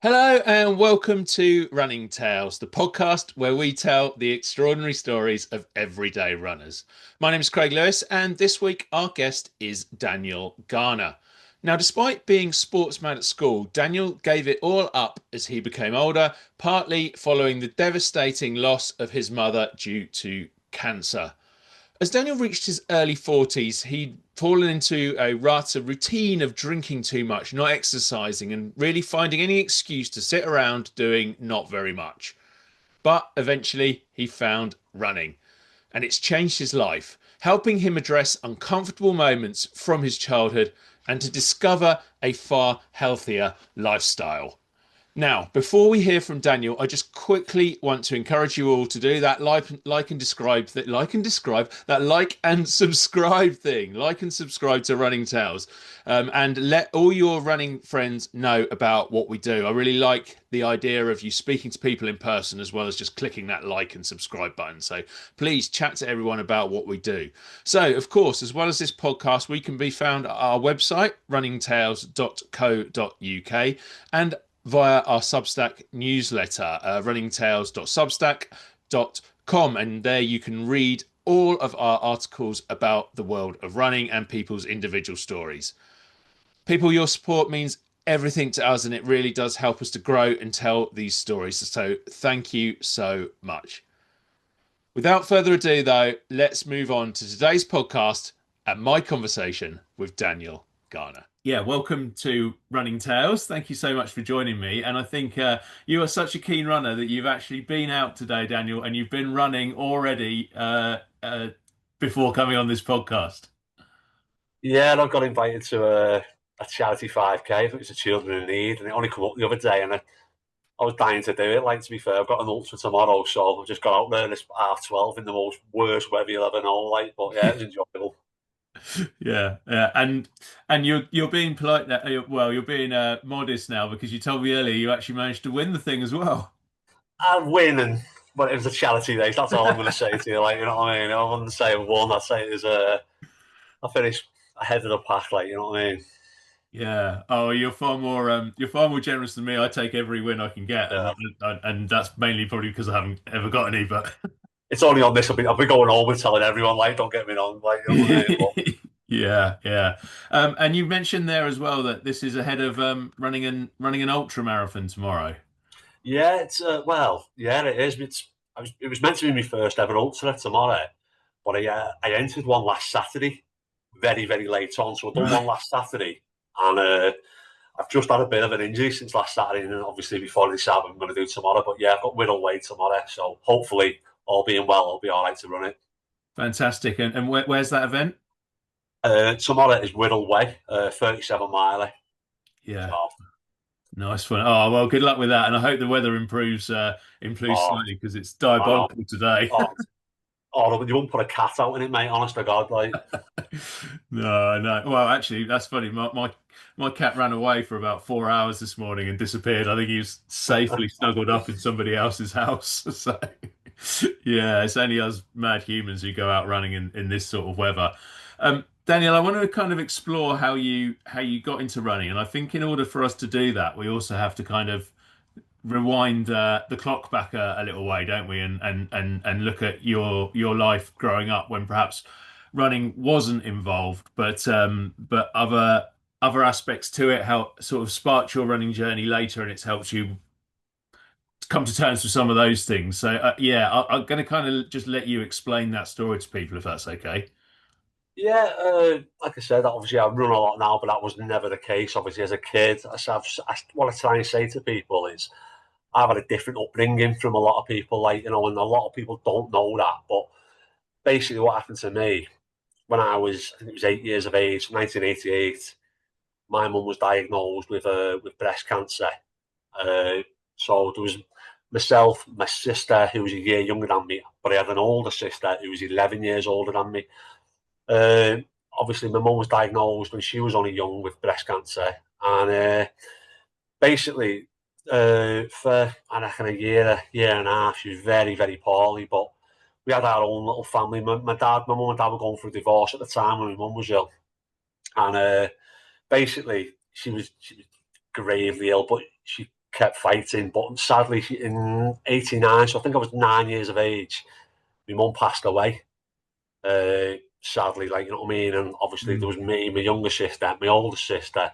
Hello and welcome to Running Tales, the podcast where we tell the extraordinary stories of everyday runners. My name is Craig Lewis, and this week our guest is Daniel Garner. Now, despite being sportsman at school, Daniel gave it all up as he became older, partly following the devastating loss of his mother due to cancer. As Daniel reached his early 40s, he'd fallen into a routine of drinking too much, not exercising, and really finding any excuse to sit around doing not very much. But eventually, he found running, and it's changed his life, helping him address uncomfortable moments from his childhood and to discover a far healthier lifestyle. Now, before we hear from Daniel, I just quickly want to encourage you all to do that like and subscribe thing. Like and subscribe to Running Tales, and let all your running friends know about what we do. I really like the idea of you speaking to people in person as well as just clicking that like and subscribe button. So please chat to everyone about what we do. So, of course, as well as this podcast, we can be found at our website, runningtales.co.uk, and via our Substack newsletter, runningtales.substack.com. And there you can read all of our articles about the world of running and people's individual stories. People, your support means everything to us, and it really does help us to grow and tell these stories. So thank you so much. Without further ado, though, let's move on to today's podcast and my conversation with Daniel Garner. Yeah, welcome to Running Tales. Thank you so much for joining me. And I think you are such a keen runner that you've actually been out today, Daniel, and you've been running already before coming on this podcast. Yeah, and I got invited to a charity 5K. I think it's a Children in Need, and it only come up the other day, and I was dying to do it. Like, to be fair, I've got an ultra tomorrow, so I've just got out there, and it's 12:30 in the most worst weather you'll ever know. Like, but yeah, it was enjoyable. Yeah, yeah, and you're being polite now. Well, you're being modest now because you told me earlier you actually managed to win the thing as well. I'd win, but it was a charity race. That's all I'm going to say to you. Like, you know what I mean? I wouldn't say I won. I'd say it was I finished ahead of the pack. Like, you know what I mean? Yeah. Oh, you're far more generous than me. I take every win I can get, Yeah. and that's mainly probably because I haven't ever got any. But It's only on this. I'll be going home and telling everyone. Like, don't get me wrong. Like, you know what I mean? But yeah, yeah. And you mentioned there as well that this is ahead of running an ultra marathon tomorrow. yeah, it's yeah, it is. It was meant to be my first ever ultra tomorrow, but I entered one last Saturday, very very late on. So I've done Right. one last Saturday, and I've just had a bit of an injury since last Saturday, and obviously before I decide what I'm going to do tomorrow. But yeah, I've got Whittle Way tomorrow, so hopefully all being well, I'll be all right to run it. Fantastic. And where's that event? Tomorrow is Whittle Way, 37 miler. So Yeah. Nice one. Oh well, good luck with that, and I hope the weather improves oh, slightly because it's I know. diabolical today. Oh, you won't put a cat out in it, mate. Honest to God, like. No, no. Well, actually, that's funny. My cat ran away for about 4 hours this morning and disappeared. I think he was safely snuggled up in somebody else's house. So, yeah, it's only us mad humans who go out running in this sort of weather. Daniel, I want to kind of explore how you got into running, and I think in order for us to do that, we also have to kind of rewind the clock back a little way, don't we? And look at your life growing up when perhaps running wasn't involved, but other aspects to it help sort of sparked your running journey later, and it's helped you come to terms with some of those things. So yeah, I'm going to kind of just let you explain that story to people if that's okay. Yeah, like I said, obviously I run a lot now, but that was never the case. Obviously, as a kid, what I try and say to people is I've had a different upbringing from a lot of people, like, you know, and a lot of people don't know that. But basically, what happened to me when I think it was 8 years of age, 1988, my mum was diagnosed with breast cancer. Uh, so there was myself, my sister, who was a year younger than me, but I had an older sister who was 11 years older than me. Uh, Obviously, my mum was diagnosed when she was only young with breast cancer, and basically, for I reckon a year and a half, she was very, very poorly. But we had our own little family. My mum and dad were going through a divorce at the time when my mum was ill, and basically, she was gravely ill, but she kept fighting. But sadly, in '89, so I think I was 9 years of age, my mum passed away. Sadly, like, you know what I mean? And obviously there Mm. was me, my younger sister, my older sister,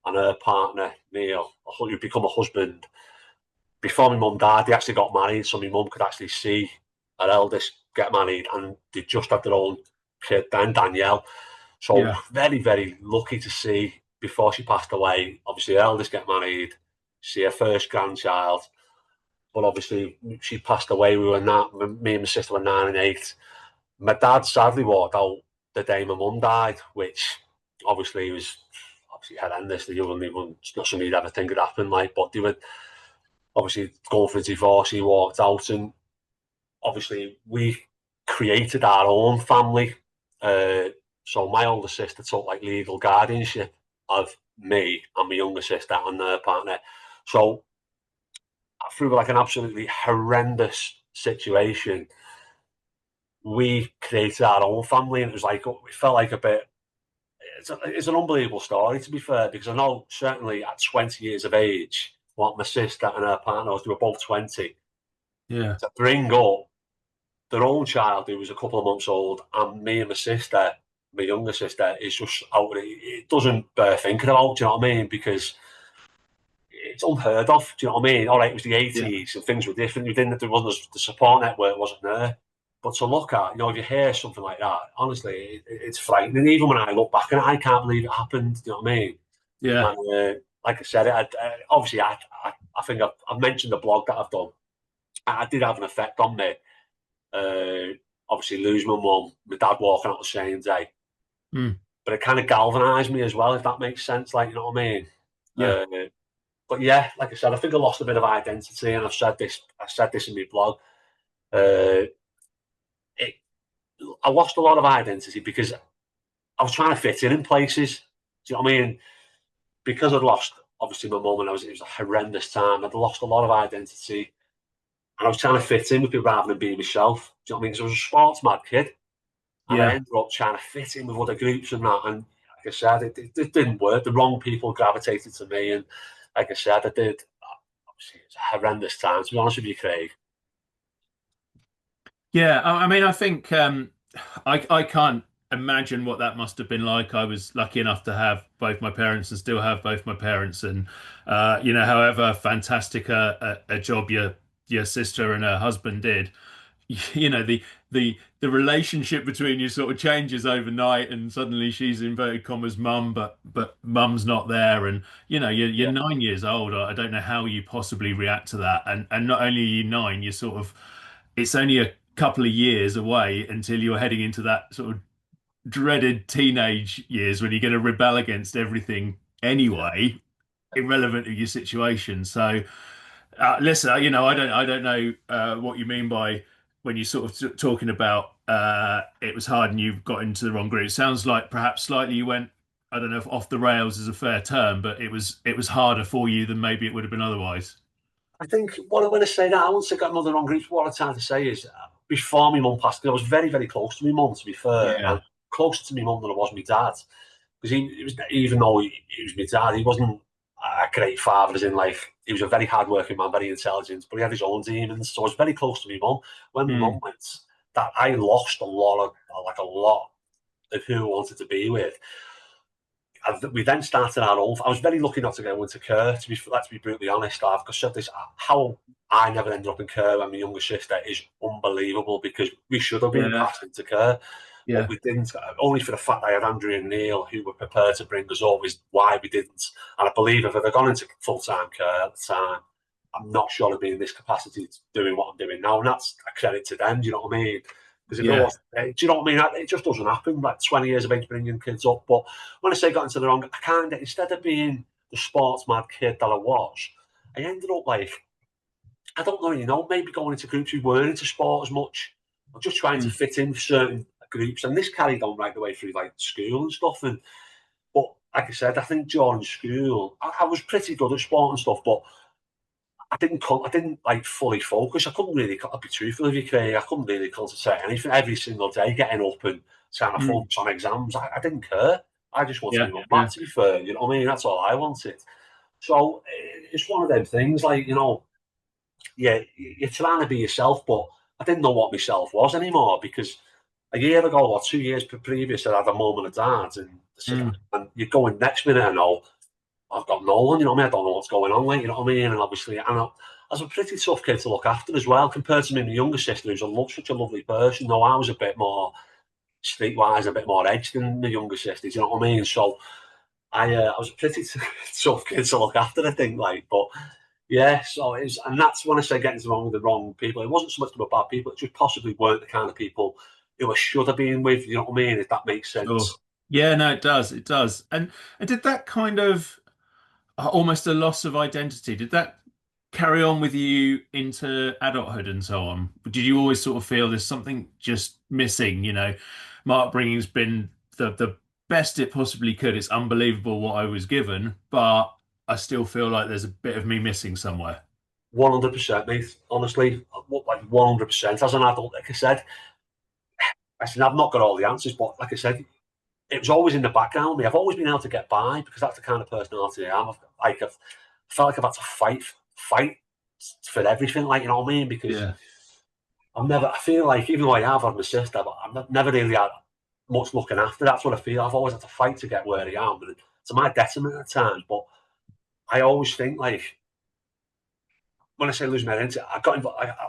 and her partner, Neil, who'd become a husband. Before my mum died, they actually got married, so my mum could actually see her eldest get married, and they just had their own kid then, Danielle. So Yeah. very, very lucky to see before she passed away. Obviously, her eldest get married, see her first grandchild, but obviously she passed away. We were not, me and my sister were 9 and 8. My dad sadly walked out the day my mum died, which obviously was obviously horrendous. It's not something you'd ever think would happen. Like, but they were obviously going for a divorce. He walked out, and obviously we created our own family. Uh, so my older sister took like legal guardianship of me and my younger sister and their partner. So through like an absolutely horrendous situation, we created our own family, and it was like it felt like a bit. It's an unbelievable story, to be fair, because I know certainly at 20 years of age, what my sister and her partner was, they were both 20, Yeah. to bring up their own child who was a couple of months old, and me and my sister, my younger sister, is just out. It doesn't bear thinking about. Do you know what I mean? Because it's unheard of. Do you know what I mean? All right, it was the Yeah. '80s and things were different. There wasn't the support network wasn't there. But to look at, if you hear something like that, honestly, it's frightening. Even when I look back and I can't believe it happened. Do you know what I mean? Yeah. And like I said, obviously, I think I've mentioned the blog that I've done. I did have an effect on me. Obviously, lose my mum, my dad walking out the same day. Mm. But it kind of galvanised me as well, if that makes sense. Like, you know what I mean? Yeah. But yeah, like I said, I think I lost a bit of identity, and I said this in my blog. Uh, it, I lost a lot of identity because I was trying to fit in places. Do you know what I mean? Because I'd lost obviously my mum, and it was a horrendous time. I'd lost a lot of identity, and I was trying to fit in with people rather than being myself. Do you know what I mean? Because I was a sports mad kid, and I Yeah. ended up trying to fit in with other groups and that. And like I said, it didn't work. The wrong people gravitated to me, and like I said, I did. Obviously, it's a horrendous time, to be honest with you, Craig. Yeah. I mean, I think I can't imagine what that must have been like. I was lucky enough to have both my parents and still have both my parents, and however fantastic a job your sister and her husband did, the relationship between you sort of changes overnight, and suddenly she's inverted commas mum, but mum's not there, and you're Yeah, 9 years old. I don't know how you possibly react to that, and not only are you nine, you're sort of it's only a couple of years away until you're heading into that sort of dreaded teenage years when you're going to rebel against everything yeah. anyway, irrelevant of your situation. So listen, I don't know what you mean by when you're sort of talking about it was hard and you got into the wrong group. It sounds like perhaps slightly you went, I don't know if off the rails is a fair term, but it was harder for you than maybe it would have been otherwise. I think when I say that, I won't say got another wrong group. What I'm trying to say is, before my mum passed, I was very, very close to my mum, to be fair, and Yeah. closer to my mum than I was my dad. Because even though he was my dad, he wasn't a great father, as in, like, he was a very hardworking man, very intelligent, but he had his own demons. So I was very close to my mum. When my Mm. mum went, that I lost a lot of who I wanted to be with. And we then started our own. I was very lucky not to go into care. Let's be brutally honest. I've said this. How I never ended up in care when my younger sister is unbelievable, because we should have been Yeah. passed into care, but Yeah. we didn't. Only for the fact I had Andrew and Neil who were prepared to bring us up is why we didn't. And I believe if I'd have gone into full time care at the time, I'm not sure I'd be in this capacity doing what I'm doing now. And that's a credit to them. Do you know what I mean? Because if it Yeah. was, do you know what I mean? It just doesn't happen. Like 20 years of age bringing kids up. But when I say got into the wrong, I kind of, instead of being the sports mad kid that I was, I ended up like, I don't know, maybe going into groups who weren't into sport as much, or just trying to Mm. fit in with certain groups. And this carried on right the way through like school and stuff. And but like I said, I think during school, I was pretty good at sport and stuff, but I didn't like fully focus. I couldn't really. I'll be truthful with you, Craig. I couldn't really concentrate on anything every single day, getting up and trying to Mm. focus on exams. I didn't care. I just wanted to Yeah. be on Yeah. mat, to be fair. You know what I mean? That's all I wanted. So it's one of them things. Like yeah, you're trying to be yourself, but I didn't know what myself was anymore because a year ago or 2 years previous, I had a moment of doubt, Mm. and you go in next minute and know I've got no one. You know what I mean? I don't know what's going on. Like, you know what I mean? And obviously, I was a pretty tough kid to look after as well, compared to me, my younger sister, who's such a lovely person. Though I was a bit more streetwise, a bit more edged than the younger sisters. You know what I mean? So I was a pretty tough kid to look after, I think. Like, but yeah, so it's and that's when I say getting wrong with the wrong people. It wasn't so much about bad people; it just possibly weren't the kind of people who I should have been with. You know what I mean? If that makes Sure. sense. Yeah, no, it does. It does. And did that kind of almost a loss of identity, did that carry on with you into adulthood and so on? Did you always sort of feel there's something just missing? Mark bringing's been the best it possibly could. It's unbelievable what I was given, but I still feel like there's a bit of me missing somewhere. 100%, mate. Honestly, like 100%. As an adult, like I said, I've not got all the answers, but like I said, it was always in the background of me. I've always been able to get by because that's the kind of personality I am. I've felt like I've had to fight for everything. Like, you know what I mean? Because Yeah. I feel like even though I have had my sister, but I've never really had much looking after. That's what I feel. I've always had to fight to get where I am, and to my detriment at times. But I always think like when I say lose my identity, I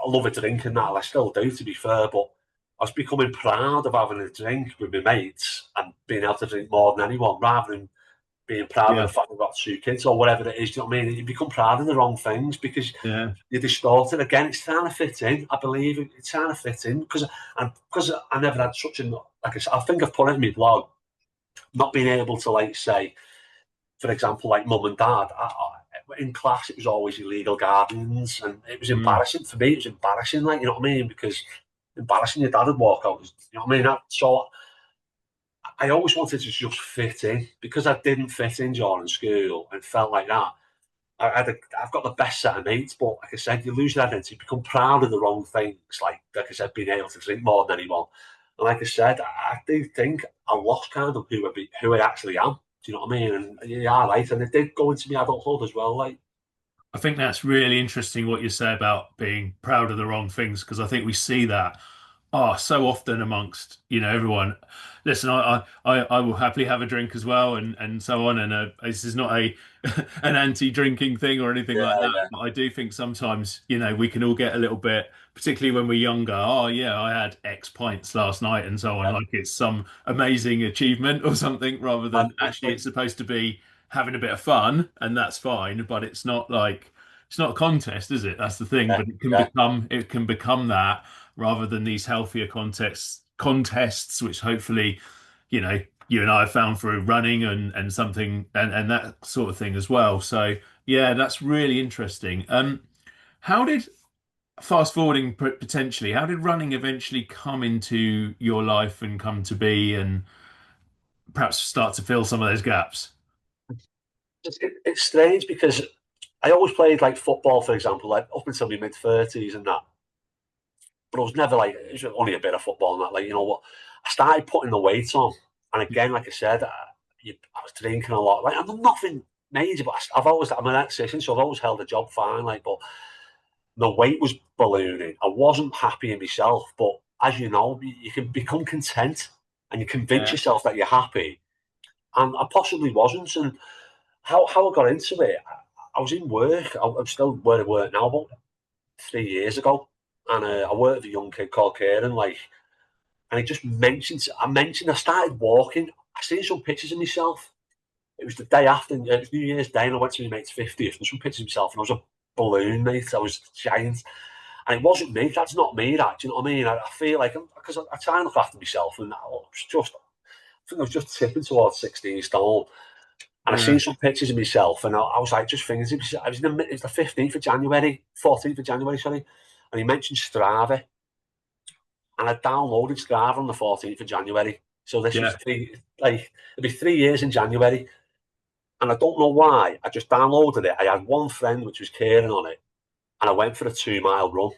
love a drink and that. I still do, to be fair. But I was becoming proud of having a drink with my mates and being able to drink more than anyone, rather than being proud of the Yeah. fact I've got two kids or whatever it is. Do you know what I mean? You become proud of the wrong things because Yeah. you distort it. Again, it's trying to fit in. I believe it's trying to fit in because I never had such a like I said, I think I've put it in my blog, not being able to like say, for example, like mum and dad. In class, it was always illegal gardens, and it was Mm. embarrassing for me. It was embarrassing, like you know what I mean, because embarrassing your dad would walk out. You know what I mean? So I always wanted to just fit in because I didn't fit in during school and felt like that. I've got the best set of mates, but like I said, you lose your identity, become proud of the wrong things. Like I said, being able to drink more than anyone. And like I said, I do think I lost kind of who I actually am. Do you know what I mean? And yeah, right. And it did go into my adulthood as well. Like, I think that's really interesting what you say about being proud of the wrong things, because I think we see that so often amongst everyone. Listen, I will happily have a drink as well, and so on. And this is not a an anti-drinking thing or anything like yeah, that. yeah, But I do think sometimes we can all get a little bit, particularly when we're younger. Oh yeah, I had X pints last night, and so on. yeah. Like it's some amazing achievement or something, rather than actually 100%. it's supposed to be having a bit of fun, and that's fine. But it's not like it's not a contest, is it? That's the thing. Yeah, But yeah. it can become that rather than these healthier contests, which hopefully, you and I have found through running and something and that sort of thing as well. So yeah, that's really interesting. How did fast forwarding potentially, how did running eventually come into your life and come to be and perhaps start to fill some of those gaps? It's strange because I always played like football, for example, like up until my mid 30s and that. But I was never like it was only a bit of football and that. Like you know what, I started putting the weight on, and again, like I said, I was drinking a lot. Like I'm nothing major, but I've always I'm an electrician, so I've always held a job fine. Like, but the weight was ballooning. I wasn't happy in myself, but as you know, you can become content and you convince Yeah, yourself that you're happy, and I possibly wasn't. And how I got into it, I was in work. I'm still where I work now, but 3 years ago, and I worked with a young kid called Kieran, like, and he just I started walking. I seen some pictures of myself. It was the day after, it was New Year's Day, and I went to my mate's 50th, and some pictures of myself, and I was a balloon, mate. I was giant. And it wasn't me. That's not me. That, do you know what I mean? I feel like because I try and look after myself, and I think I was just tipping towards 16 stone. And I yeah, seen some pictures of myself, and I was like, just thinking, it was the 15th of January, 14th of January, sorry. And he mentioned Strava, and I downloaded Strava on the 14th of January. So this was yeah, it'd be 3 years in January. And I don't know why. I just downloaded it. I had one friend, which was Kieran, on it, and I went for a 2 mile run.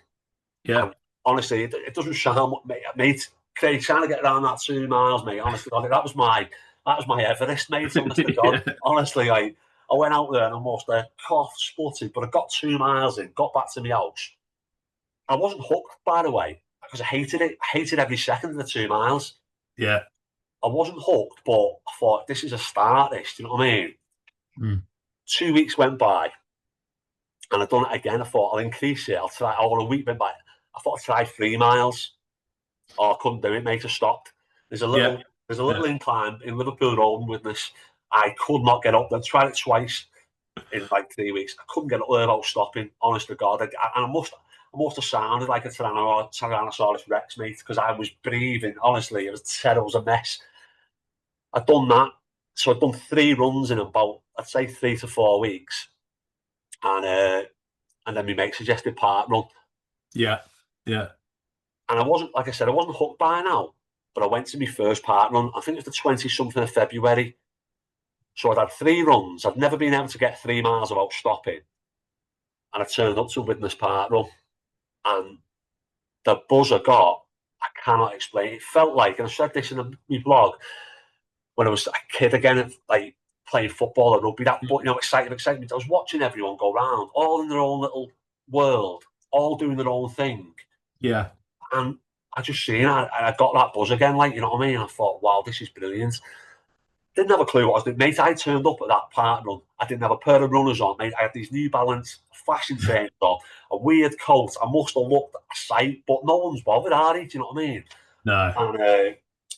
yeah. And honestly, it doesn't sound, mate. Craig, trying to get around that 2 miles, mate. Honestly, that was my Everest, mate. Honest to God. Yeah. Honestly, like. I went out there and almost coughed, sputtered, but I got 2 miles in, got back to my house. I wasn't hooked, by the way, because I hated it. I hated every second of the 2 miles. Yeah. I wasn't hooked, but I thought, this is a start, this. Do you know what I mean? Mm. 2 weeks went by, and I'd done it again. I thought, I'll increase it. I'll try. A week went by. I thought I'd try 3 miles. Oh, I couldn't do it, mate. I stopped. There's a Yeah. little, there's a little incline in Liverpool Road and Widnes. I could not get up there. I tried it twice in like 3 weeks. I couldn't get up there without stopping. Honest to God, and I must have sounded like a Tyrannosaurus Rex, mate, because I was breathing. Honestly, it was terrible. It was a mess. I'd done that, so I'd done 3 runs in about, I'd say, 3 to 4 weeks, and then my mate suggested parkrun. Yeah. Yeah. And I wasn't, like I said, I wasn't hooked by now, but I went to my first parkrun. I think it was the 20 something of February. So I'd had 3 runs. I'd never been able to get 3 miles without stopping. And I turned up to Widnes Parkrun, and the buzz I got, I cannot explain. It felt like, and I said this in my blog, when I was a kid again, like playing football or rugby, that, but excitement. I was watching everyone go round, all in their own little world, all doing their own thing. Yeah. And I just seen it, I got that buzz again, like, you know what I mean? I thought, wow, this is brilliant. Didn't have a clue what I was doing. Mate, I turned up at that park run. I didn't have a pair of runners on, mate. I had these New Balance fashion trainers on, a weird coat. I must have looked a sight, but no one's bothered, are they? Do you know what I mean? No. And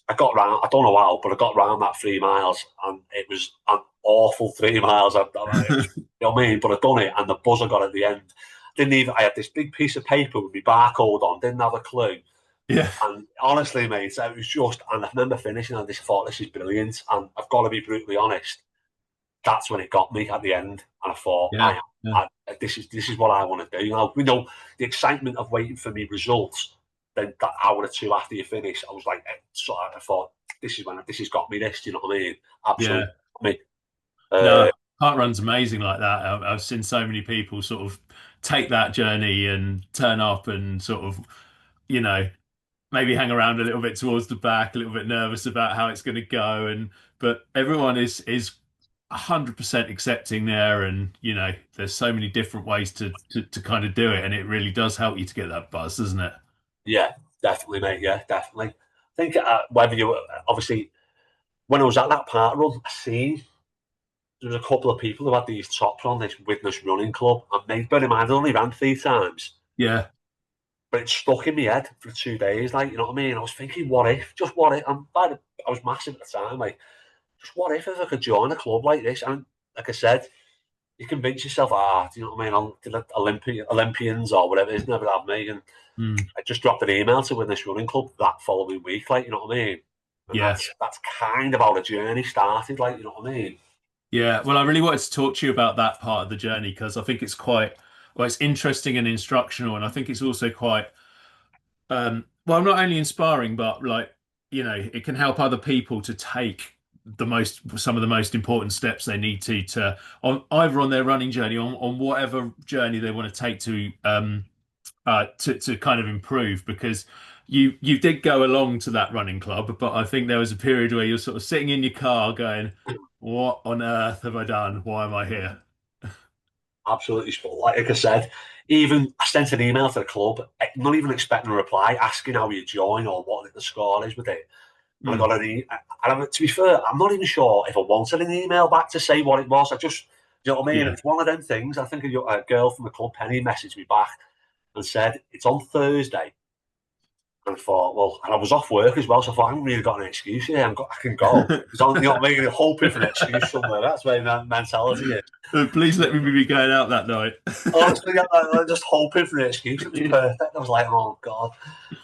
I got round, I don't know how, but I got round that 3 miles, and it was an awful 3 miles. You know what I mean? But I'd done it, and the buzz I got at the end. I had this big piece of paper with my barcode on, didn't have a clue. Yeah. And honestly, mate, it was just, and I remember finishing, and I just thought, this is brilliant. And I've got to be brutally honest, that's when it got me at the end. And I thought, this is what I want to do. You know, the excitement of waiting for me results. Then that hour or two after you finish, I was like, I thought, this has got me. This, do you know what I mean? Absolutely. Yeah. No, parkrun's amazing like that. I've seen so many people sort of take that journey and turn up and sort of, you know, maybe hang around a little bit towards the back, a little bit nervous about how it's going to go, but everyone is 100% accepting there, and there's so many different ways to kind of do it, and it really does help you to get that buzz, doesn't it? Yeah, definitely, mate. Yeah, definitely. I think whether you obviously when I was at that park run, I seen there was a couple of people who had these tops on this Widnes running club, and mate, bear in mind, I only ran 3 times. Yeah. But it stuck in my head for 2 days, like, you know what I mean? I was thinking, what if? Just what if? I was massive at the time, like, just what if I could join a club like this? And like I said, you convince yourself, do you know what I mean? Olympians or whatever it is, never have me. And I just dropped an email to win this running club that following week, like, you know what I mean? And that's kind of how the journey started, like, you know what I mean? Yeah, well, I really wanted to talk to you about that part of the journey because I think it's it's interesting and instructional, and I think it's also quite, well, not only inspiring, but like, it can help other people to take some of the most important steps they need to on either on their running journey, on whatever journey they want to take to kind of improve, because you did go along to that running club, but I think there was a period where you're sort of sitting in your car going, what on earth have I done? Why am I here? Absolutely. Like I said, even I sent an email to the club, not even expecting a reply, asking how you join or what the score is with it. And I got to be fair, I'm not even sure if I wanted an email back to say what it was. You know what I mean? Yeah. It's one of them things. I think a girl from the club, Penny, messaged me back and said, it's on Thursday. And I thought, well, and I was off work as well, so I thought, I haven't really got an excuse here. I can go. You know what I mean? Hoping for an excuse somewhere. That's where my mentality is. Please let me be going out that night. Honestly, I'm just hoping for an excuse. It was perfect. I was like, oh, God.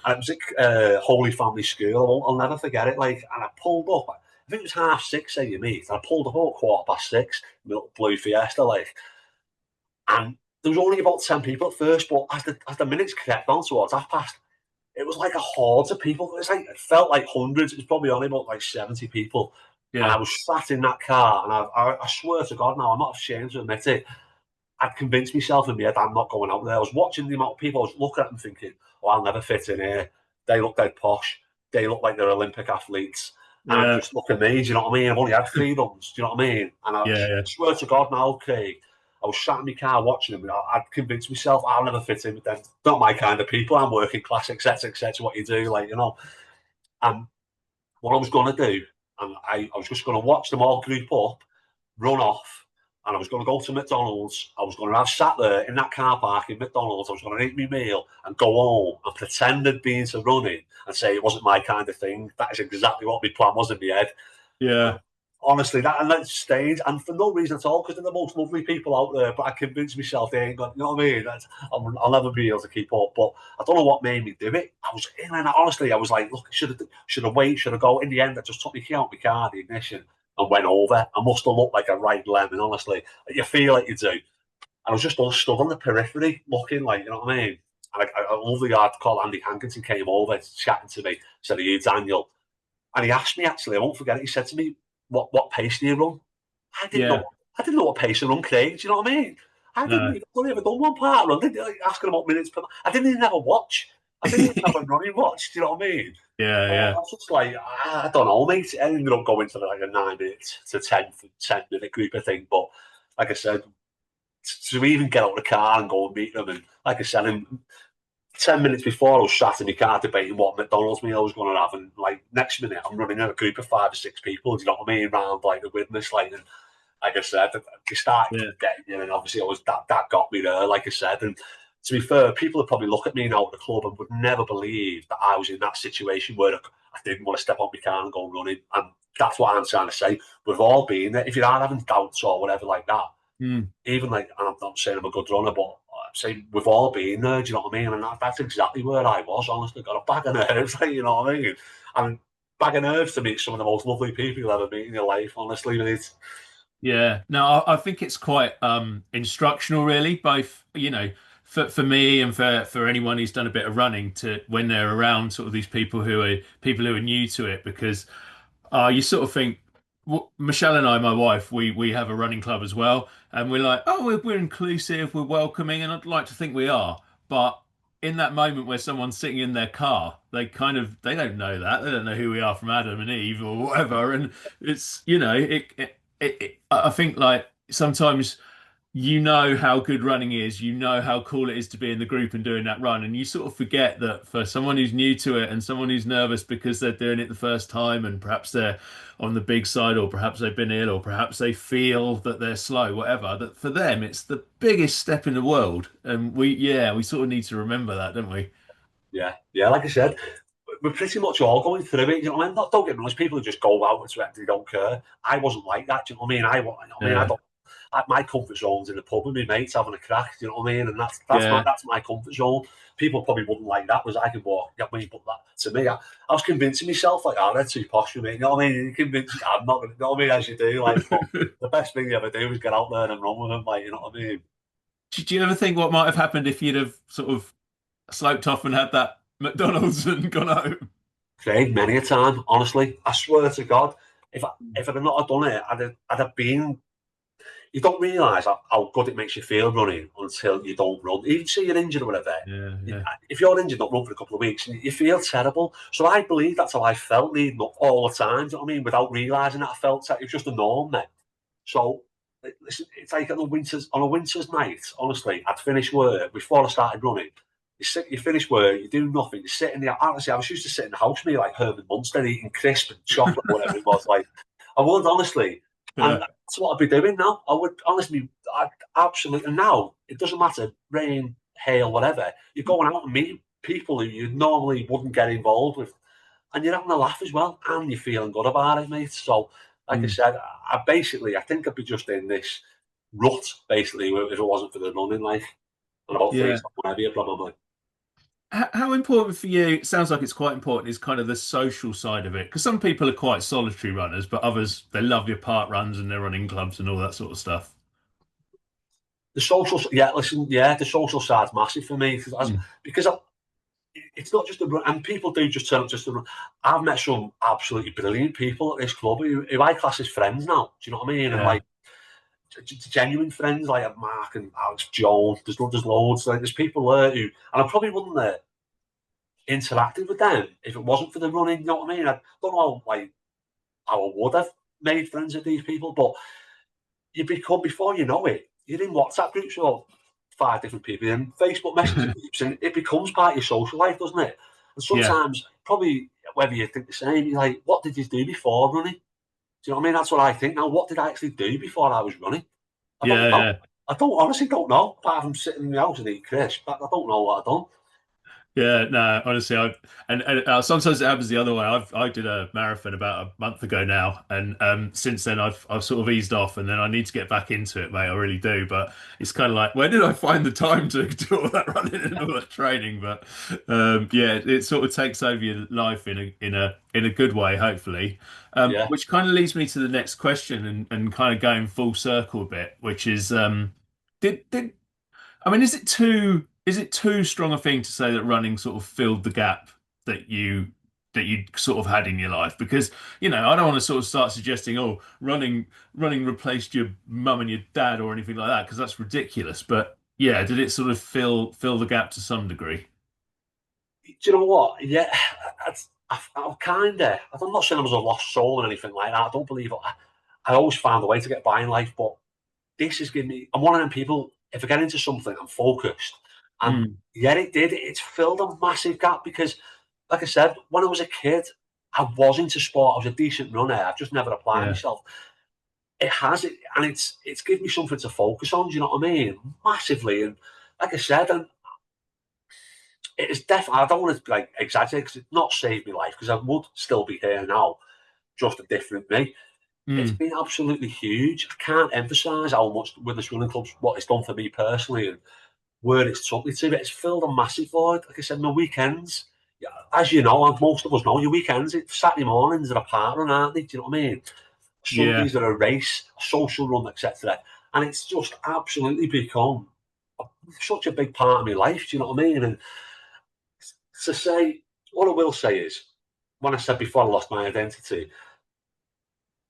And it was at Holy Family School. I'll never forget it. Like, and I pulled up. I think it was 6:30, say you meet. And I pulled up at 6:15, my little blue Fiesta, like. And there was only about 10 people at first, but as the minutes kept on towards 5:30, it was like a horde of people. It felt like hundreds. It was probably only about like 70 people. Yeah. And I was sat in that car, and I swear to God now, I'm not ashamed to admit it, I'd convinced myself in my head I'm not going out there. I was watching the amount of people, I was looking at them thinking, oh, I'll never fit in here. They look dead posh. They look like they're Olympic athletes. And Yeah. just look at me, do you know what I mean? I've only had 3 runs, do you know what I mean? And I Yeah. swear to God now, Craig, I was sat in my car watching them. I'd convinced myself I'll never fit in with them. Not my kind of people. I'm working class, etc., etc. What you do, like, you know. And what I was going to do, and I was just going to watch them all group up, run off, and I was going to go to McDonald's. I was going to have sat there in that car park in McDonald's. I was going to eat my meal and go home and pretend I'd been to running and say it wasn't my kind of thing. That is exactly what my plan was in my head. Yeah. Honestly, that stayed, and for no reason at all, because they're the most lovely people out there. But I convinced myself they ain't got, you know what I mean? I'll never be able to keep up. But I don't know what made me do it. I was in and honestly, I was like, look, should have waited, should have go. In the end, I just took my key out my car, the ignition, and went over. I must have looked like a right lemon, honestly. You feel like you do. And I was just all stood on the periphery, looking like, you know what I mean? And a lovely guy called Andy Hankinson came over, chatting to me, said, "Are you Daniel?" And he asked me, actually, I won't forget it, he said to me, what pace do you run? I didn't Yeah. know I didn't know what pace to run, Craig, do you know what I mean? I didn't No. even I've only ever done one part run, didn't like, asking about minutes per I didn't even have a watch. I didn't even have a running watch, do you know what I mean? Yeah. I Yeah. was just like, I don't know, mate. I ended up going to like a 9 minutes to 10 minute group, I think. But like I said, to even get out of the car and go and meet them, and like I said, in 10 minutes before I was sat in my car debating what McDonald's meal I was going to have, and like next minute I'm running in a group of 5 or 6 people. Do you know what I mean? Round like the witness, and like I said, they started Yeah. getting you, and obviously I was that got me there. Like I said, and to be fair, people would probably look at me now at the club and would never believe that I was in that situation where I didn't want to step on my car and go running. And that's what I'm trying to say. We've all been there. If you are having doubts or whatever like that, Mm. even like, and I'm not saying I'm a good runner, but I'm saying we've all been there. Do you know what I mean? And that's exactly where I was. Honestly, got a bag of nerves. You know what I mean? And bag of nerves to meet some of the most lovely people you'll ever meet in your life. Honestly, with it. Yeah, no, I think it's quite instructional, really, both, for me and for anyone who's done a bit of running to when they're around sort of these people who are new to it, because you sort of think, Michelle and I, my wife, we have a running club as well, and we're like, oh, we're inclusive, we're welcoming, and I'd like to think we are, but in that moment where someone's sitting in their car, they don't know that, they don't know who we are from Adam and Eve or whatever, and it's I think like sometimes how good running is, how cool it is to be in the group and doing that run. And you sort of forget that for someone who's new to it and someone who's nervous because they're doing it the first time and perhaps they're on the big side or perhaps they've been ill or perhaps they feel that they're slow, whatever, that for them it's the biggest step in the world. And we sort of need to remember that, don't we? Yeah, yeah. Like I said, we're pretty much all going through it. You know what I mean? Don't get me wrong. There's people who just go out and they don't care. I wasn't like that. Do you know what I mean? I Yeah. don't. My comfort zone's in the pub with my mates having a crack. Do you know what I mean? And Yeah. that's my comfort zone. People probably wouldn't like that. Was I could walk. You know what I mean? But that to me, I was convincing myself like, oh, they're too posh for me. You know what I mean? You convince I'm not. You know what I mean? As you do, like, but the best thing you ever do is get out there and run with them. Like, you know what I mean? Do you ever think what might have happened if you'd have sort of sloped off and had that McDonald's and gone home? Craig, many a time, honestly. I swear to God, if I'd have not have done it, I'd have been. You don't realise how good it makes you feel running until you don't run. Even say you're injured or whatever. Yeah, yeah, If you're injured, not run for a couple of weeks, you feel terrible. So I believe that's how I felt leading up all the time. Do you know what I mean? Without realising that I felt it was just a norm then. So listen, it's like on a winter's night. Honestly, I'd finish work before I started running. You finish work, you do nothing. You sit in the. Honestly, I was used to sit in the house, me like Herman Munster, eating crisp and chocolate, or whatever it was. Like I would honestly, and yeah. that's what I'd be doing now. I would honestly, I absolutely. And now it doesn't matter, rain, hail, whatever. You're going out and meeting people who you normally wouldn't get involved with, and you're having a laugh as well, and you're feeling good about it, mate. So, like I Mm. said, I think I'd be just in this rut, basically, if it wasn't for the running, like, and about three Yeah. times heavier, probably. How important for you, it sounds like it's quite important, is kind of the social side of it? Because some people are quite solitary runners, but others, they love your park runs and their running clubs and all that sort of stuff. The social, yeah, listen, yeah, the social side's massive for me Mm. because it's not just a run, and people do just turn up just to run. I've met some absolutely brilliant people at this club who I class as friends now. Do you know what I mean? And Yeah. like genuine friends like Mark and Alex Jones. There's loads. Like there's people there who, and I probably wouldn't interacted with them if it wasn't for the running. You know what I mean? I don't know, like I would have made friends with these people, but you become, before you know it, you're in WhatsApp groups with 5 different people, in Facebook Messenger groups, and it becomes part of your social life, doesn't it? And Yeah, sometimes, probably, whether you think the same, you're like, what did you do before running? Do you know what I mean? That's what I think now. What did I actually do before I was running? I don't yeah, know. yeah. I don't honestly don't know. Apart from sitting in the house and eat crisps, I don't know what I've done. Yeah, no, honestly, and sometimes it happens the other way. I did a marathon about a month ago now, and since then I've sort of eased off, and then I need to get back into it, mate. I really do, but it's kind of like, where did I find the time to do all that running and all that training? But yeah, it sort of takes over your life in a good way, hopefully. Yeah. Which kind of leads me to the next question, and kind of going full circle a bit, which is did I mean, is it too strong a thing to say that running sort of filled the gap that you sort of had in your life? Because, I don't want to sort of start suggesting, oh, running replaced your mum and your dad or anything like that, because that's ridiculous. But yeah, did it sort of fill the gap to some degree? Do you know what? Yeah, I'm kind of. I'm not saying I was a lost soul or anything like that. I don't believe it. I always found a way to get by in life, but this has given me. I'm one of them people. If I get into something, I'm focused, and Mm, yeah, it did. It's filled a massive gap because, like I said, when I was a kid, I was into sport. I was a decent runner. I've just never applied yeah, myself. It has it, and it's given me something to focus on. Do you know what I mean? Massively, and like I said, and it's definitely. I don't want to like exaggerate because it's not saved my life because I would still be here now, just a different me. It's mm, been absolutely huge. I can't emphasise how much with this running clubs what it's done for me personally and where it's took me to. It's filled a massive void. Like I said, my weekends, yeah, as you know, and most of us know, your weekends, it's Saturday mornings are a part run, aren't they? Do you know what I mean? yeah, Sundays are a race, a social run, etc. And it's just absolutely become such a big part of my life. Do you know what I mean? And to say, what I will say is, when I said before I lost my identity,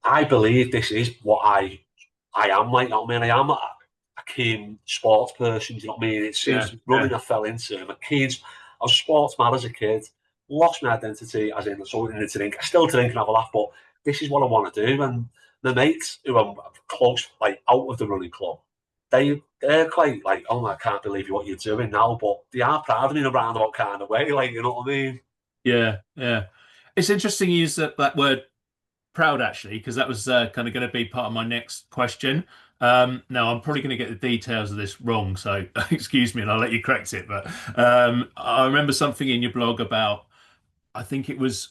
I believe this is what I am like. You know what I mean? I am a keen sports person. Do you know what I mean? It seems yeah, to be yeah, running I fell into. I'm a keen. I was a sportsman as a kid. Lost my identity as in so in the drink. I still drink and have a laugh, but this is what I want to do. And the mates who I'm close, like out of the running club, they're quite like, oh, I can't believe what you're doing now. But they are proud of me in a roundabout kind of way. Like, you know what I mean? yeah, yeah. It's interesting you use that word proud actually, because that was kind of going to be part of my next question. Now, I'm probably going to get the details of this wrong, so excuse me, and I'll let you correct it. But I remember something in your blog about, I think it was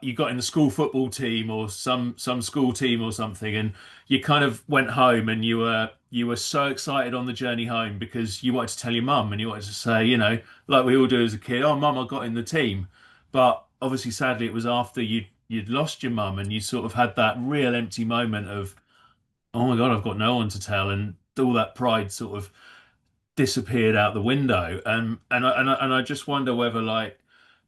you got in the school football team or some school team or something, and you kind of went home and you were so excited on the journey home because you wanted to tell your mum and you wanted to say, like we all do as a kid, oh, mum, I got in the team. But obviously, sadly, it was after you'd lost your mum and you sort of had that real empty moment of, oh my God, I've got no one to tell, and all that pride sort of disappeared out the window. And I just wonder whether like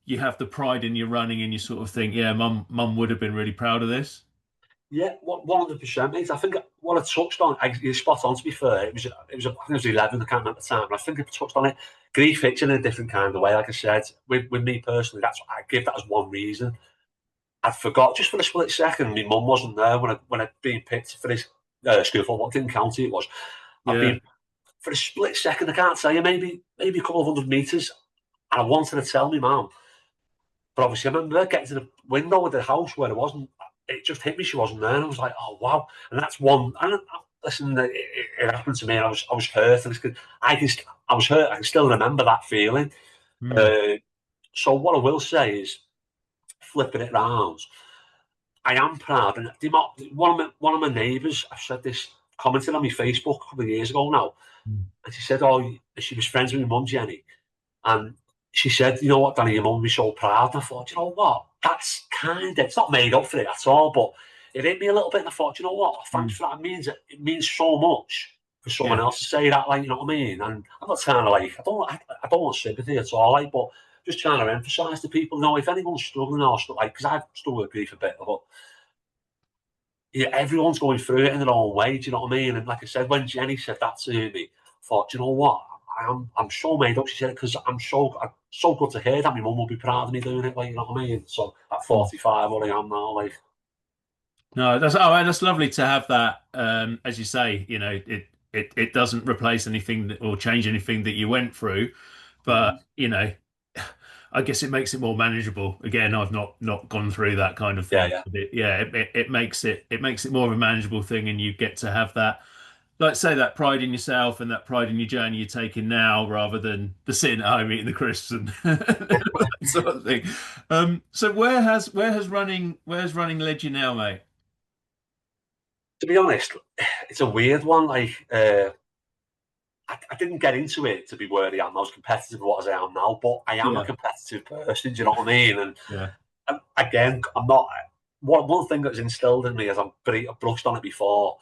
you have the pride in your running and you sort of think, yeah, mum would have been really proud of this. Yeah, 100%, mate. I think what I touched on, you're spot on. To be fair, I think it was 11. I can't remember the time, but I think I touched on it. Grief hits in a different kind of way. Like I said, with me personally, that's I give that as one reason. I forgot just for a split second. My mum wasn't there when I'd been picked for this school football. Didn't count it was. I've Yeah. been for a split second. I can't tell you. Maybe a couple of 100 meters. And I wanted to tell my mum. But obviously, I remember getting to the window of the house where it wasn't. It just hit me. She wasn't there, and I was like, "Oh wow!" And that's one. And listen, it happened to me, and I was hurt, and I was hurt. I can still remember that feeling. Mm, Uh, so what I will say is, flipping it round, I am proud. And one of my neighbours, I've said this, commented on my Facebook a couple of years ago now, mm, and she said, "Oh, she was friends with my mum, Jenny." And she said, you know what, Danny, your mum will be so proud. And I thought, you know what, that's kind of, it's not made up for it at all, but it hit me a little bit. And I thought, you know what, thanks mm. for that. It means so much for someone Yeah. else to say that, like, you know what I mean? And I'm not trying to, like, I don't want sympathy at all, like, but just trying to emphasise to people, if anyone's struggling or, like, because I've struggled with grief a bit, but yeah, everyone's going through it in their own way. Do you know what I mean? And like I said, when Jenny said that to me, I thought, do you know what? I'm so made up. She said it because I'm so good to hear that my mum will be proud of me doing it. Like, you know what I mean? So at Mm. 45, what I am now, like, No, that's lovely to have that. As you say, it doesn't replace anything or change anything that you went through, but Mhm. I guess it makes it more manageable. Again, I've not gone through that kind of Yeah, thing. yeah. But it makes it more of a manageable thing, and you get to have that, like say, that pride in yourself and that pride in your journey you're taking now, rather than the sitting at home eating the crisps and that sort of thing. So where has running led you now, mate? To be honest, it's a weird one. Like, I didn't get into it to be where I am. I was competitive as I am now, but I am a Yeah, competitive person. Do you know what I mean? yeah, And again, I'm not. One thing that's instilled in me is I've brushed on it before.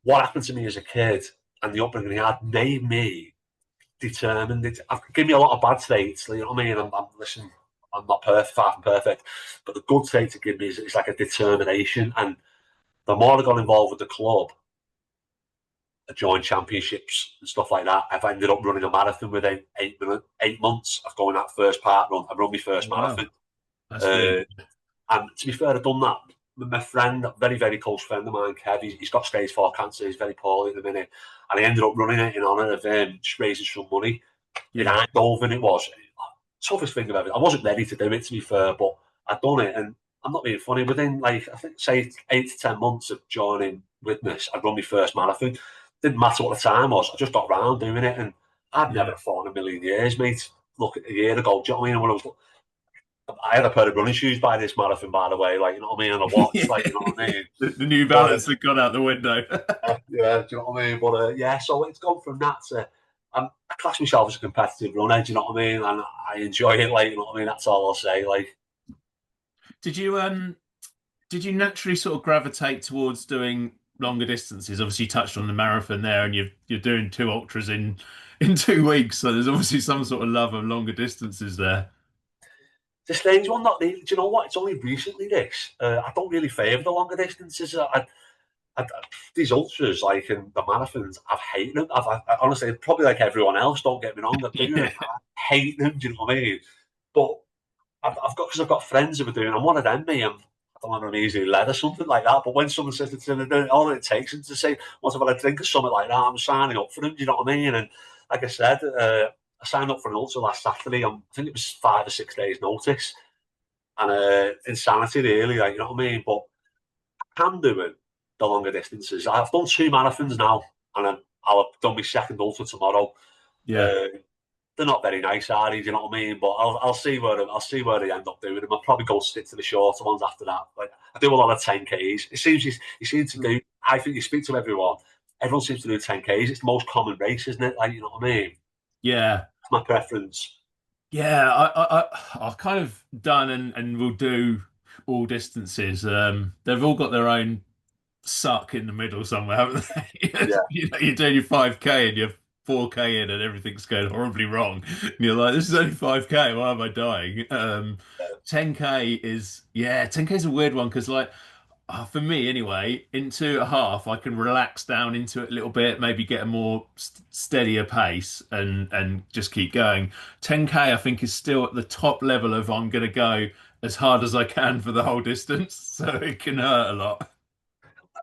What happened to me as a kid and the upbringing I had made me determined. I've given me a lot of bad traits. You know what I mean? Listen. I'm not perfect, far from perfect, but the good trait to give me is like a determination. And the more I got involved with the club, I joined championships and stuff like that. I've ended up running a marathon within 8 months of going that first part run. I run my first wow, marathon. that's really Uh, and to be fair, I've done that with my friend, a very, very close friend of mine, Kev. He's got stage 4 cancer. He's very poorly at the minute. And I ended up running it in honour of just raising some money. In yeah, Eindhoven, it was toughest thing I've ever. I wasn't ready to do it, to be fair, but I'd done it. And I'm not being funny. Within, like, I think, say, 8 to 10 months of joining Witness, I'd run my first marathon. Didn't matter what the time was. I just got round doing it. And I'd never yeah, thought in a million years, mate. Look, a year ago, do you know what I mean? When I had a pair of running shoes by this marathon, by the way, like, you know what I mean, and a watch, like, yeah. you know what I mean. The New But Balance had gone out the window. yeah, do you know what I mean? But yeah, so it's gone from that to I class myself as a competitive runner. Do you know what I mean? And I enjoy it. Like, you know what I mean? That's all I'll say. Like, Did you did you naturally sort of gravitate towards doing longer distances? Obviously, you touched on the marathon there, and you're doing two ultras in 2 weeks, so there's obviously some sort of love of longer distances there. the strange one, not really. Do you know what? It's only recently this. I don't really favour the longer distances. I, these ultras, like in the marathons, I've hated them. Honestly, probably like everyone else. Don't get me wrong, I do them. Yeah, I hate them. Do you know what I mean? But I've got friends who are doing. I'm one of them. Me, I don't know if I'm easily led or something like that. But when someone says it's in the all it takes is to say, once I've had a drink or something like that, I'm signing up for them. Do you know what I mean? And like I said, I signed up for an ultra last Saturday. I think it was 5 or 6 days notice, and insanity really. Like, you know what I mean? But I can do it the longer distances. I've done 2 marathons now, and I'll have done my second ultra tomorrow. yeah, Uh, they're not very nice, are they? Do you know what I mean? But I'll see where they end up doing them. I'll probably go stick to the shorter ones after that. Like, I do a lot of 10Ks. You seem to do. I think you speak to everyone. Everyone seems to do 10Ks. It's the most common race, isn't it? Like, you know what I mean? yeah. It's my preference. Yeah, I've kind of done and will do all distances. They've all got their own suck in the middle somewhere, haven't they? Yeah. You're doing your 5K and you're 4K in and everything's going horribly wrong. And you're like, this is only 5K. Why am I dying? 10K yeah, 10K is a weird one because, like, for me anyway, into a half, I can relax down into it a little bit, maybe get a more steadier pace and just keep going. 10K, I think, is still at the top level of I'm going to go as hard as I can for the whole distance, so it can hurt a lot.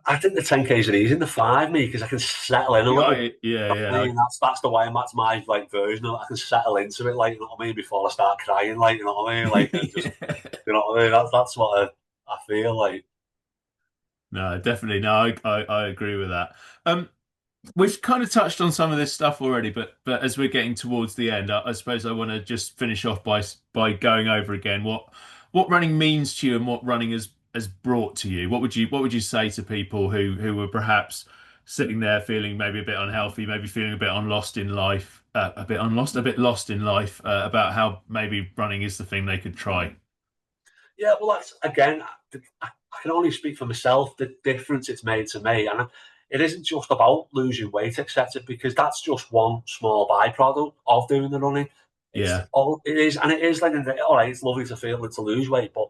I think the 10Ks are easy in the 5, me, because I can settle in a Yeah, little. I yeah. mean, that's the way. That's my like version of it. I can settle into it, like, you know what I mean, before I start crying, like, you know what I mean, like, and just, you know what I mean. That's what I feel like. No, definitely. No, I agree with that. We've kind of touched on some of this stuff already, but as we're getting towards the end, I suppose I want to just finish off by going over again what running means to you and what running has brought to you. What would you say to people who were perhaps sitting there feeling maybe a bit unhealthy, maybe feeling a bit unlost in life, a bit lost in life, about how maybe running is the thing they could try? Yeah, well, that's again, I can only speak for myself. The difference it's made to me, and it isn't just about losing weight, etc., because that's just one small byproduct of doing the running. It's Yeah, all it is, and it is like, all right, it's lovely to feel and to lose weight, but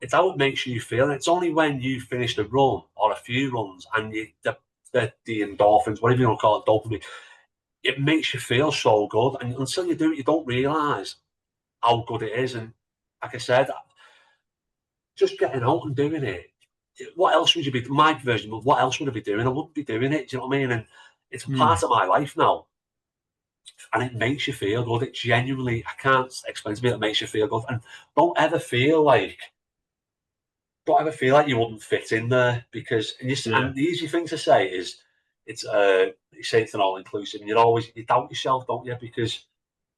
it's how it makes you feel. And it's only when you finish a run or a few runs and the endorphins, whatever you want to call it, dopamine, it makes you feel so good. And until you do it, you don't realise how good it is. And like I said, just getting out and doing it what else would you be? My version of what else would I be doing? I wouldn't be doing it. Do you know what I mean? And it's a Mm. part of my life now, and it makes you feel good. It genuinely, I can't explain to me, it makes you feel good. And don't ever feel like don't ever feel like you wouldn't fit in there because Yeah. and the easy thing to say is it's you say it's an all inclusive, and you doubt yourself, don't you? Because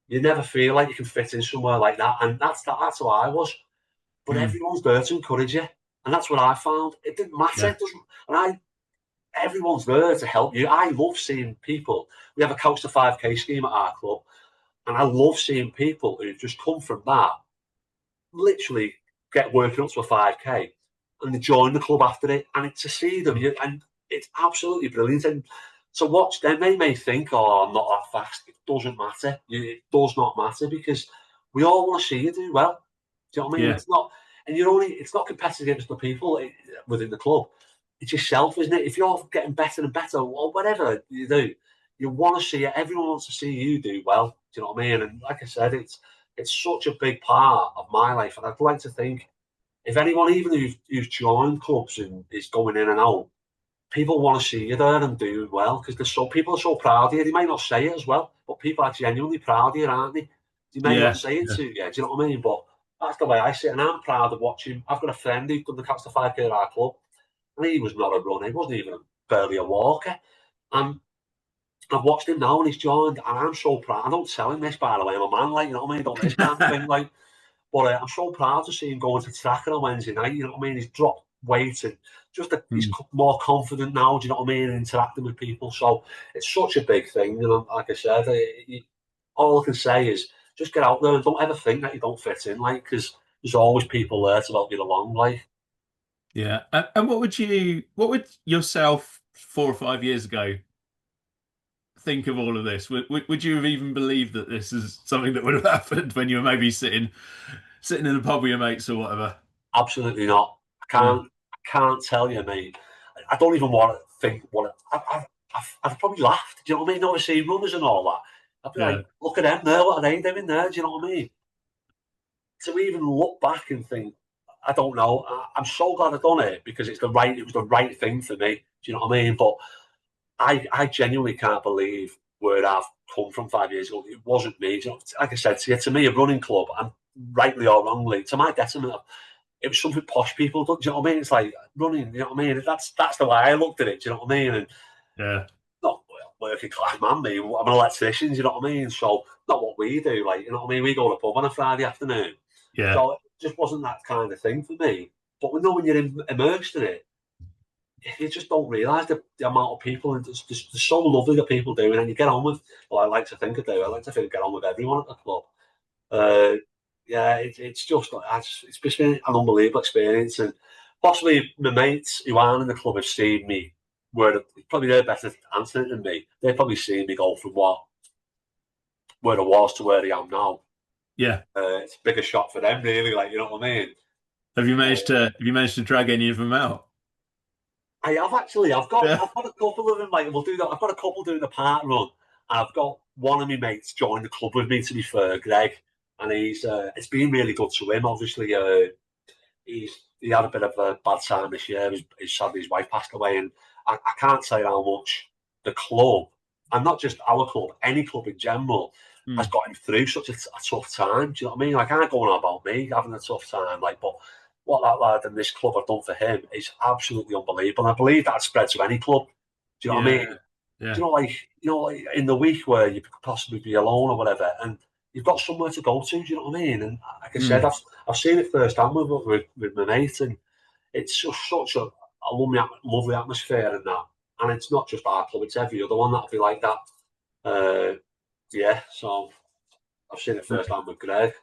you never feel like you can fit in somewhere like that, and that's how I was. But Mm. everyone's there to encourage you, and that's what I found. It didn't matter. Yeah. It doesn't, and I everyone's there to help you. I love seeing people. We have a Couch to 5K scheme at our club, and I love seeing people who've just come from that, literally get working up to a 5K, and they join the club after it. And to see them, and it's absolutely brilliant. And to watch them, they may think, oh, I'm not that fast. It doesn't matter. It does not matter because we all want to see you do well. Do you know what I mean? Yeah. It's not, and it's not competitive against the people within the club. It's yourself, isn't it? If you're getting better and better, or whatever you do, you want to see it. Everyone wants to see you do well. Do you know what I mean? And like I said, it's such a big part of my life, and I'd like to think if anyone, even who's joined clubs and is going in and out, people want to see you there and doing well because people are so proud of you. They might not say it as well, but people are genuinely proud of you, aren't they? They may not Yeah. say it Yeah. to you. Do you know what I mean? But that's the way I see it, and I'm proud of watching. I've got a friend who's done the Cats to 5K at our club, and he was not a runner. He wasn't even barely a walker. And I've watched him now, and he's joined, and I'm so proud. I don't tell him this, by the way. I'm a man, like, you know what I mean? Don't this kind of thing, like. But I'm so proud to see him going to track on a Wednesday night. You know what I mean? He's dropped weight and he's Mm. more confident now. Do you know what I mean? Interacting with people. So it's such a big thing. You know, like I said, all I can say is just get out there and don't ever think that you don't fit in. Like, because there's always people there to help you along. Like, Yeah. And what would yourself 4 or 5 years ago think of all of this? Would you have even believed that this is something that would have happened when you were maybe sitting in a pub with your mates or whatever? absolutely not. I Yeah. can't. I can't tell you, mate. I don't even want to think what. I've probably laughed. Do you know what I mean? Obviously, runners and all that. I'd be Yeah. like, look at them there. What are they doing there? Do you know what I mean? To even look back and think, I don't know. I'm so glad I've done it because it was the right thing for me. Do you know what I mean? But I genuinely can't believe where I've come from 5 years ago. It wasn't me. You know, like I said to me, a running club, and rightly or wrongly, to my detriment, it was something posh people do. Do you know what I mean? It's like running. You know what I mean? That's the way I looked at it. Do you know what I mean? And Yeah. not working class man, me. I'm an electrician. Do you know what I mean? So not what we do. Like, you know what I mean? We go to the pub on a Friday afternoon. Yeah. So it just wasn't that kind of thing for me. But we know when you're immersed in it, you just don't realise the amount of people, and it's so lovely that people do, and you get on with. Well, I like to think I do. I like to think I get on with everyone at the club. Uh, yeah, it's just it's just been an unbelievable experience, and possibly my mates who aren't in the club have seen me where probably they're better answering it than me. They've probably seen me go from where I was to where I am now. Yeah. It's a bigger shot for them, really. Like, you know what I mean? Have you managed to drag any of them out? I have actually. Yeah. I've got a couple of them. Like, we'll do that. I've got a couple doing the park run, and I've got one of my mates join the club with me. To be fair, Greg, and it's been really good to him. Obviously, he had a bit of a bad time this year. Sadly his wife passed away, and I can't say how much the club, and not just our club, any club in general, has Mm. got him through such a tough time. Do you know what I mean? Like, I ain't going on about me having a tough time, like, but what that lad and this club have done for him is absolutely unbelievable. And I believe that spread to any club. Do you know what I mean? Yeah. Do Yeah. you know, like in the week where you could possibly be alone or whatever, and you've got somewhere to go to. Do you know what I mean? And like I said, Mm. I've seen it firsthand with my mate, and it's just such a lovely atmosphere and that. And it's not just our club; it's every other one that'll be like that. Uh, yeah, so I've seen it firsthand with Greg.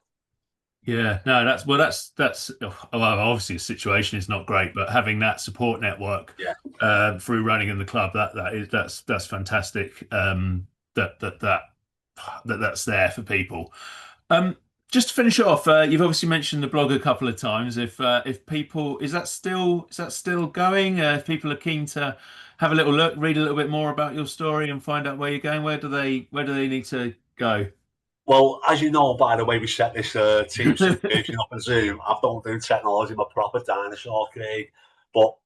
Yeah, no, well, obviously the situation is not great, but having that support network Yeah. through running in the club, that's fantastic. That's there for people. Um, just to finish off, you've obviously mentioned the blog a couple of times. If people is that still going? If people are keen to have a little look, read a little bit more about your story, and find out where you're going, where do they need to go? Well, as you know, by the way, we set this team situation up on Zoom. I don't do technology. I'm a proper dinosaur, Craig. But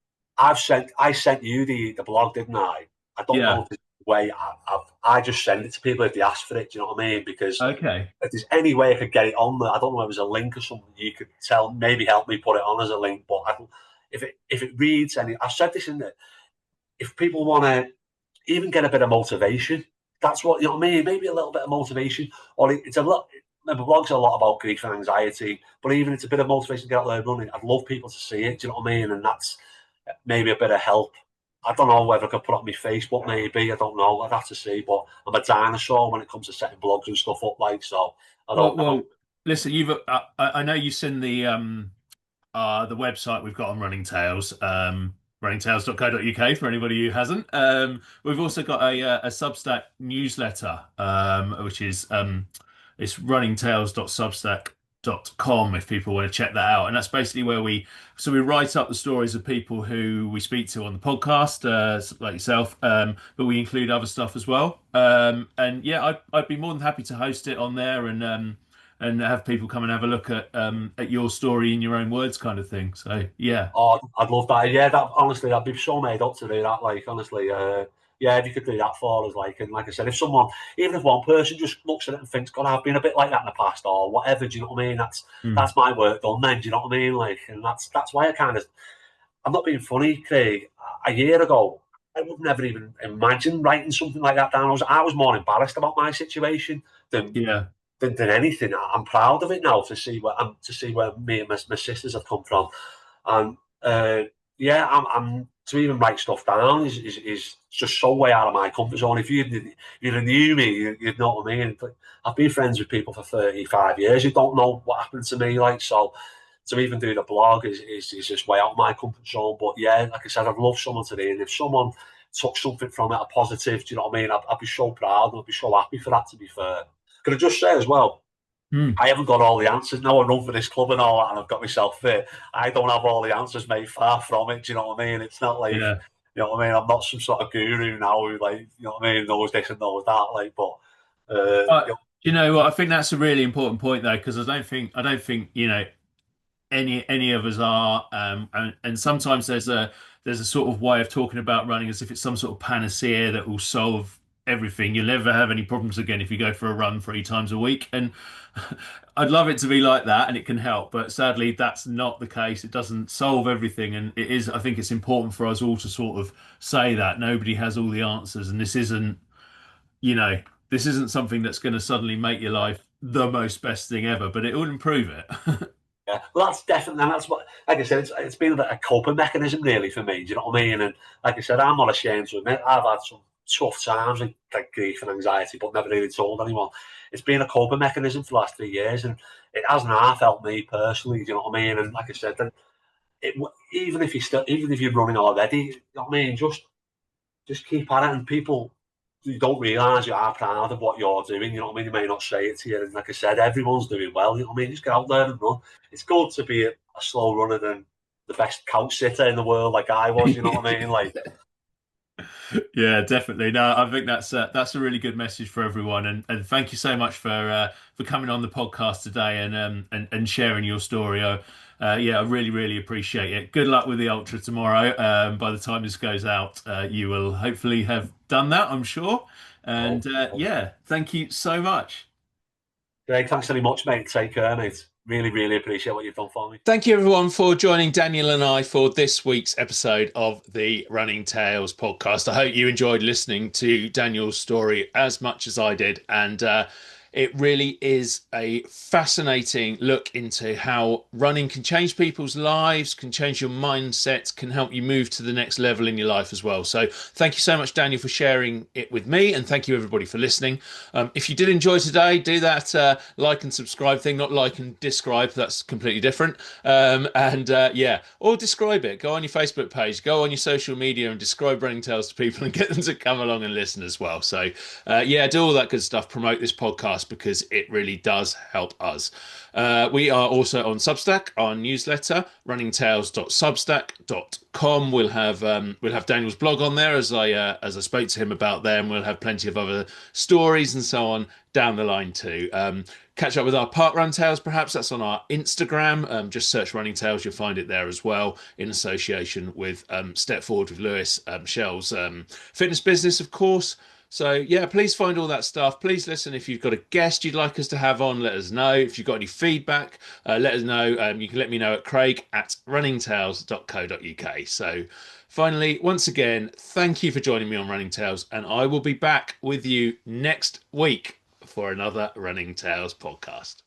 I sent you the blog, didn't I? I don't know Yeah. if there's a way I just send it to people if they ask for it. Do you know what I mean? Because Okay. if there's any way I could get it on there, I don't know if there's a link or something you could tell, maybe help me put it on as a link. But if it reads any, I've said this in there. If people want to even get a bit of motivation, that's what you know what I mean. Maybe a little bit of motivation, or it's a lot. My blog's a lot about grief and anxiety, but even it's a bit of motivation to get out there running. I'd love people to see it. Do you know what I mean? And that's maybe a bit of help. I don't know whether I could put it on my Facebook, maybe. I don't know. I'd have to see. But I'm a dinosaur when it comes to setting blogs and stuff up, like, so I Well, don't know. well, listen, I know you send the website we've got on Running Tales, runningtales.co.uk for anybody who hasn't. We've also got a Substack newsletter, which is it's runningtales.substack.com if people want to check that out. And that's basically where we write up the stories of people who we speak to on the podcast, like yourself, but we include other stuff as well. And yeah, I'd be more than happy to host it on there and have people come and have a look at your story in your own words, kind of thing. So yeah. Oh, I'd love that. Yeah, that honestly, I'd be so made up to do that. Like, honestly, yeah, if you could do that for us, like, and like I said, if someone, even if one person just looks at it and thinks, "God, I've been a bit like that in the past," or whatever, do you know what I mean? Mm. That's my work done. Then, do you know what I mean? Like, and that's why I'm not being funny, Craig. A year ago, I would never even imagine writing something like that down. I was more embarrassed about my situation than Yeah. than anything. I'm proud of it now to see where me and my sisters have come from, and yeah, I'm to even write stuff down is just so way out of my comfort zone. If you knew me, you'd know what I mean. I've been friends with people for 35 years who don't know what happened to me, like, so. To even do the blog is just way out of my comfort zone. But yeah, like I said, I'd love someone today, and if someone took something from it, a positive, do you know what I mean? I'd be so proud and I'd be so happy for that, to be fair. Could I just say as well, Mm. I haven't got all the answers. Now I run for this club and all that, and I've got myself fit. I don't have all the answers, mate. Far from it. Do you know what I mean? It's not like, Yeah. you know what I mean. I'm not some sort of guru now who, like, you know what I mean, knows this and knows that. Like, but you know, You know what? I think that's a really important point though, because I don't think any of us are, and sometimes there's a sort of way of talking about running as if it's some sort of panacea that will solve everything. You'll never have any problems again if you go for a run 3 times a week. And I'd love it to be like that, and it can help, but sadly that's not the case. It doesn't solve everything, and it is. I think it's important for us all to sort of say that nobody has all the answers, and you know, this isn't something that's going to suddenly make your life the most best thing ever, but it will improve it. yeah, well, that's definitely, and that's what, like I said, it's been a coping mechanism really for me. Do you know what I mean? And like I said, I'm not ashamed to admit I've had some tough times, like grief and anxiety, but never really told anyone. It's been a coping mechanism for the last 3 years, and it hasn't half helped me personally. Do you know what I mean? And like I said, then even if you're running already, you know what I mean, just keep at it, and people you don't realise you are proud of what you're doing. You know what I mean? They may not say it to you, and like I said, everyone's doing well. You know what I mean? Just get out there and run. It's good to be a slow runner than the best couch sitter in the world, like I was. You know what I mean? Like, Yeah, definitely. No, I think that's a really good message for everyone, and thank you so much for coming on the podcast today and sharing your story. Yeah, I really appreciate it. Good luck with the ultra tomorrow. By the time this goes out, you will hopefully have done that, I'm sure. oh, And oh. yeah, thank you so much. Greg, thanks very much, mate. Take care, mate. Really appreciate what you've done for me. Thank you, everyone, for joining Daniel and I for this week's episode of the Running Tales podcast. I hope you enjoyed listening to Daniel's story as much as I did. And it really is a fascinating look into how running can change people's lives, can change your mindset, can help you move to the next level in your life as well. So thank you so much, Daniel, for sharing it with me. And thank you, everybody, for listening. If you did enjoy today, do that like and subscribe thing, not like and describe. That's completely different. And yeah, or describe it. Go on your Facebook page, go on your social media and describe Running Tales to people and get them to come along and listen as well. So yeah, do all that good stuff. Promote this podcast podcast because it really does help us. We are also on Substack, our newsletter, runningtales.substack.com. We'll have Daniel's blog on there as I spoke to him about them. We'll have plenty of other stories and so on down the line too. Catch up with our parkrun tales, perhaps that's on our Instagram. Just search Running Tales, you'll find it there as well, in association with Step Forward with Lewis, Shell's fitness business, of course. So yeah, please find all that stuff. Please listen. If you've got a guest you'd like us to have on, let us know. If you've got any feedback, let us know. You can let me know at craig@runningtales.co.uk. So finally, once again, thank you for joining me on Running Tales, and I will be back with you next week for another Running Tales podcast.